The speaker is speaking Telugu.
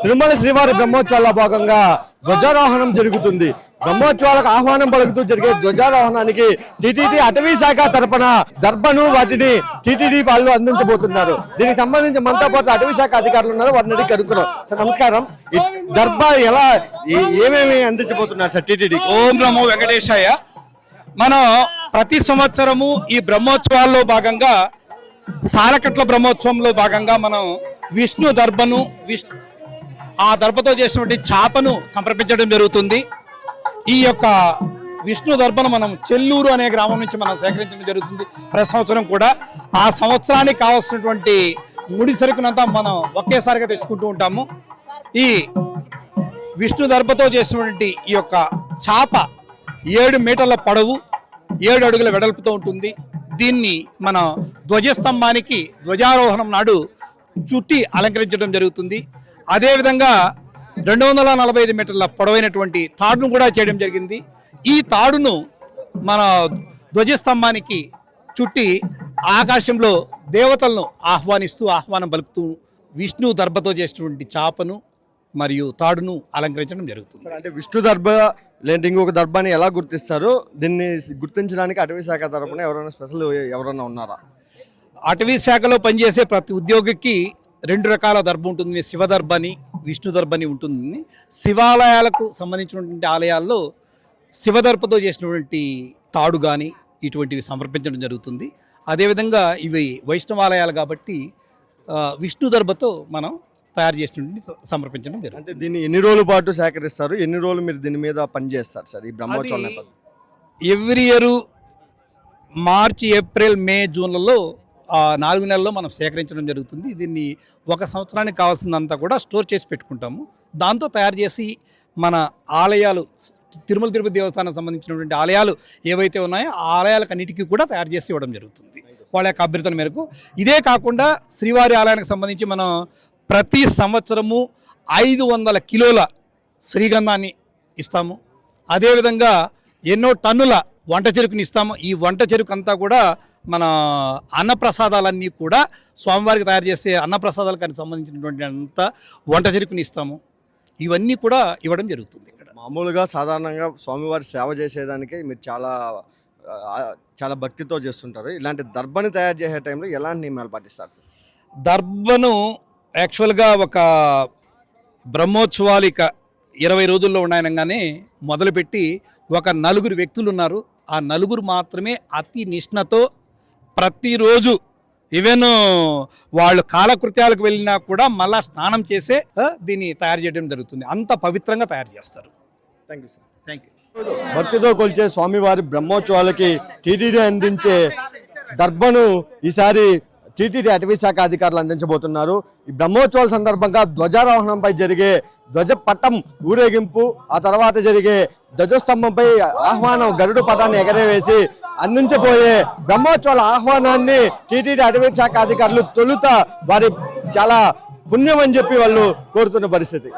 తిరుమల శ్రీవారి బ్రహ్మోత్సవాల భాగంగా ధ్వజారోహణం జరుగుతుంది. బ్రహ్మోత్సవాలకు ఆహ్వానం పలుకుతూ జరిగే ధ్వజారోహణానికి టీటీడీ అటవీ శాఖ తరపున దర్బను వాటిని టీటీడీ వాళ్ళు అందించబోతున్నారు. దీనికి సంబంధించి మనతో పాటు అటవీ శాఖ అధికారులు ఉన్నారు, వారిని అడిగి కనుక్కున్నాం. సార్ నమస్కారం, ఈ దర్బ ఎలా ఏమేమి అందించబోతున్నారు సార్ టీటీడీ? ఓం నమో వెంకటేశాయ. మనం ప్రతి సంవత్సరము ఈ బ్రహ్మోత్సవాల్లో భాగంగా సాలకట్ల బ్రహ్మోత్సవంలో భాగంగా మనం విష్ణు దర్బను ఆ దర్భతో చేసినటువంటి చాపను సమర్పించడం జరుగుతుంది. ఈ యొక్క విష్ణు దర్భను మనం చెల్లూరు అనే గ్రామం నుంచి మనం సేకరించడం జరుగుతుంది ప్రతి సంవత్సరం కూడా. ఆ సంవత్సరానికి కావాల్సినటువంటి ముడి సరుకునంతా మనం ఒకేసారిగా తెచ్చుకుంటూ ఉంటాము. ఈ విష్ణు దర్భతో చేసినటువంటి ఈ యొక్క చాప 7 మీటర్ల పొడవు, 7 అడుగుల వెడల్పుతో ఉంటుంది. దీన్ని మన ధ్వజస్తంభానికి ధ్వజారోహణం నాడు చుట్టి అలంకరించడం జరుగుతుంది. అదేవిధంగా 245 మీటర్ల పొడవైనటువంటి తాడును కూడా చేయడం జరిగింది. ఈ తాడును మన ధ్వజస్తంభానికి చుట్టి ఆకాశంలో దేవతలను ఆహ్వానం పలుకుతూ విష్ణు దర్భతో చేసినటువంటి చాపను మరియు తాడును అలంకరించడం జరుగుతుంది. అంటే విష్ణు దర్భ లేదంటే ఇంకొక దర్భాన్ని ఎలా గుర్తిస్తారు? దీన్ని గుర్తించడానికి అటవీ శాఖ తరపున ఎవరైనా ఉన్నారా? అటవీ శాఖలో పనిచేసే ప్రతి ఉద్యోగికి 2 రకాల దర్భ ఉంటుంది. శివదర్భ అని, విష్ణు దర్భ అని ఉంటుంది. శివాలయాలకు సంబంధించినటువంటి ఆలయాల్లో శివదర్భతో చేసినటువంటి తాడు కానీ ఇటువంటివి సమర్పించడం జరుగుతుంది. అదేవిధంగా ఇవి వైష్ణవాలయాలు కాబట్టి విష్ణు దర్భతో మనం తయారు చేసినటువంటి సమర్పించడం జరుగుతుంది. అంటే దీన్ని ఎన్ని రోజుల పాటు సేకరిస్తారు? ఎన్ని రోజులు మీరు దీని మీద పనిచేస్తారు సార్ ఈ బ్రహ్మోత్సవం? ఎవ్రీ ఇయర్ మార్చి, ఏప్రిల్, మే, జూన్లలో 4 నెలల్లో మనం సేకరించడం జరుగుతుంది. దీన్ని 1 సంవత్సరానికి కావాల్సిందంతా కూడా స్టోర్ చేసి పెట్టుకుంటాము. దాంతో తయారు చేసి మన ఆలయాలు, తిరుమల తిరుపతి దేవస్థానానికి సంబంధించినటువంటి ఆలయాలు ఏవైతే ఉన్నాయో ఆ ఆలయాలకు అన్నిటికీ కూడా తయారు చేసి ఇవ్వడం జరుగుతుంది వాళ్ళ యొక్క అభ్యర్థన మేరకు. ఇదే కాకుండా శ్రీవారి ఆలయానికి సంబంధించి మనం ప్రతి సంవత్సరము 500 కిలోల శ్రీగంధాన్ని ఇస్తాము. అదేవిధంగా ఎన్నో టన్నుల వంట చెరుకుని ఇస్తాము. ఈ వంట చెరుకు అంతా కూడా మన అన్నప్రసాదాలన్నీ కూడా స్వామివారికి తయారు చేసే అన్నప్రసాదాలకు సంబంధించినటువంటి అంతా వంట చెరుకుని ఇస్తాము. ఇవన్నీ కూడా ఇవ్వడం జరుగుతుంది. ఇక్కడ మామూలుగా సాధారణంగా స్వామివారి సేవ చేసేదానికి మీరు చాలా భక్తితో చేస్తుంటారు. ఇలాంటి దర్భని తయారు చేసే టైంలో ఎలాంటి నియమాలు పాటిస్తారు సార్? దర్భను యాక్చువల్గా ఒక బ్రహ్మోత్సవాలు ఇక 20 రోజుల్లో ఉన్నాయనగానే మొదలుపెట్టి ఒక 4 వ్యక్తులు ఉన్నారు. ఆ 4 మాత్రమే అతి నిష్ణతో ప్రతిరోజు ఈవెన్ వాళ్ళు కాలకృత్యాలకు వెళ్ళినా కూడా మళ్ళా స్నానం చేసే దీన్ని తయారు చేయడం జరుగుతుంది. అంత పవిత్రంగా తయారు చేస్తారు. Thank you sir. Thank you. భక్తితో కొలిచే స్వామివారి బ్రహ్మోత్సవాలకి టీటీడీ అందించే దర్భను ఈసారి టీటీడీ అటవీ శాఖ అధికారులు అందించబోతున్నారు. ఈ బ్రహ్మోత్సవాల సందర్భంగా ధ్వజారోహణంపై జరిగే ధ్వజ పట్టం ఊరేగింపు, ఆ తర్వాత జరిగే ధ్వజస్తంభంపై ఆహ్వానం గరుడు పటాన్ని ఎగరవేసి అందించబోయే బ్రహ్మోత్సవాల ఆహ్వానాన్ని టీటీడీ అటవీ శాఖ అధికారులు తొలుత వారి చాలా పుణ్యం అని చెప్పి వాళ్ళు కోరుతున్న పరిస్థితి.